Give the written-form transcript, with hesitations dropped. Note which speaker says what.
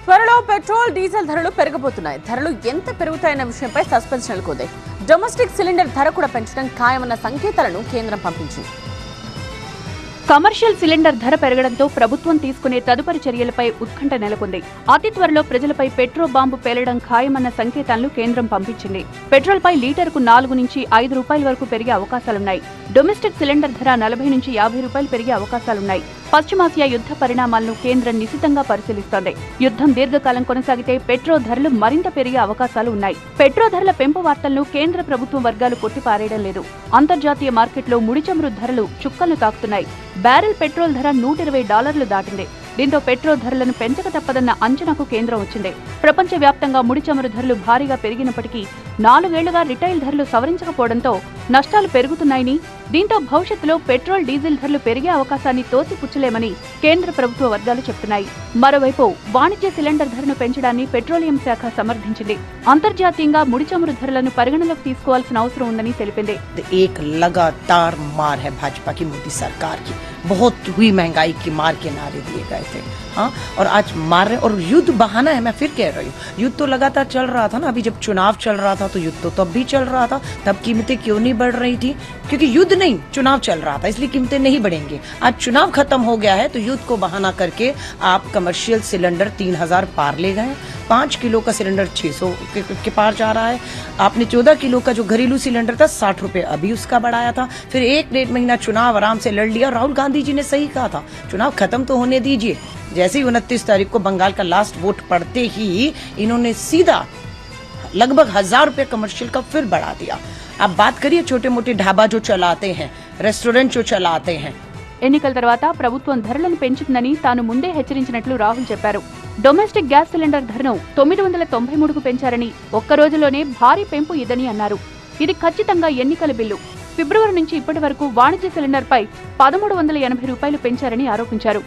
Speaker 1: త్వరలో petrol diesel ధరలు పెరగబోతున్నాయి. ధరలు ఎంత పెరుగుతాయన్న విషయంపై సస్పెన్స్ నెలకొంది. డొమెస్టిక్ సిలిండర్ ధర కూడా పెంచడం ఖాయమన్న సంకేతాలను కేంద్రం పంపించింది.
Speaker 2: కమర్షియల్ సిలిండర్ ధర పెరగడంతో ప్రభుత్వం తీసుకునే తదుపరి చర్యలపై ఉత్కంఠ నెలకొంది. అతి త్వరలో ప్రజలపై పెట్రోల్ బాంబు పేలడం ఖాయమన్న సంకేతాలను కేంద్రం పంపించింది. పెట్రోల్పై లీటర్కు 4 నుంచి 5 రూపాయల వరకు పెరిగే అవకాశాలున్నాయి. డొమెస్టిక్ సిలిండర్ ధర 40 నుంచి 50 రూపాయలు పెరిగే అవకాశాలున్నాయి. పశ్చిమాసియా యుద్ధ పరిణామాలను కేంద్రం నిశితంగా పరిశీలిస్తోంది. యుద్ధం దీర్ఘకాలం కొనసాగితే పెట్రోల్ ధరలు మరింత పెరిగే అవకాశాలు ఉన్నాయి. పెట్రోల్ ధరల పెంపు వార్తలను కేంద్ర ప్రభుత్వం వర్గాలు కొట్టిపారేయడం లేదు. అంతర్జాతీయ మార్కెట్లో ముడి చమురు ధరలు చుక్కలు తాకుతున్నాయి. బ్యారెల్ పెట్రోల్ ధర $120 దాటింది. దీంతో పెట్రోల్ ధరలను పెంచక తప్పదన్న అంచనాకు కేంద్రం వచ్చింది. ప్రపంచవ్యాప్తంగా ముడి చమురు ధరలు భారీగా పెరిగినప్పటికీ 4 ఏళ్లుగా రిటైల్ ధరలు సవరించకపోవడంతో నష్టాలు పెరుగుతున్నాయని, దీంతో భవిష్యత్తులో పెట్రోల్ డీజిల్ ధరలు పెరిగే అవకాశాన్ని తోసిపుచ్చలేమని కేంద్ర ప్రభుత్వ వర్గాలు చెబుతున్నాయి. మరోవైపు వాణిజ్య సిలిండర్ ధరను పెంచడాన్ని పెట్రోలియం శాఖ సమర్థించింది. అంతర్జాతీయంగా ముడి చమురు ధరలను పరిగణలోకి తీసుకోవాల్సిన అవసరం ఉందని తెలిపింది.
Speaker 3: बहुत हुई महंगाई की मार के नारे दिए गए थे, हाँ, और आज मार रहे, और युद्ध बहाना है। मैं फिर कह रही हूँ, युद्ध तो लगातार चल रहा था ना। अभी जब चुनाव चल रहा था तो युद्ध तो तब भी चल रहा था। तब कीमतें क्यों नहीं बढ़ रही थी? क्योंकि युद्ध नहीं, चुनाव चल रहा था, इसलिए कीमतें नहीं बढ़ेंगी। आज चुनाव खत्म हो गया है तो युद्ध को बहाना करके आप कमर्शियल सिलेंडर 3000 पार ले गए। 5 किलो का सिलेंडर 600 के पार जा रहा है। आपने 14 किलो का जो घरेलू सिलेंडर था 60 रुपए अभी उसका बढ़ाया था। फिर 1-1.5 महीना चुनाव आराम से लड़ लिया। राहुल गांधी जी ने सही कहा था, चुनाव खत्म तो होने दीजिए। जैसे ही 29 तारीख को बंगाल का लास्ट वोट पड़ते ही इन्होंने सीधा लगभग 1000 रुपए कमर्शियल का फिर बढ़ा दिया। आप बात करिए छोटे मोटे ढाबा जो चलाते हैं, रेस्टोरेंट जो चलाते हैं।
Speaker 2: ఎన్నికల తర్వాత ప్రభుత్వం ధరలను పెంచుతుందని తాను ముందే హెచ్చరించినట్లు రాహుల్ చెప్పారు. డొమెస్టిక్ గ్యాస్ సిలిండర్ ధరను 993కు పెంచారని, ఒక్క రోజులోనే భారీ పెంపు ఇదని అన్నారు. ఇది ఖచ్చితంగా ఎన్నికల బిల్లు. ఫిబ్రవరి నుంచి ఇప్పటి వరకు వాణిజ్య సిలిండర్పై 1380 రూపాయలు పెంచారని ఆరోపించారు.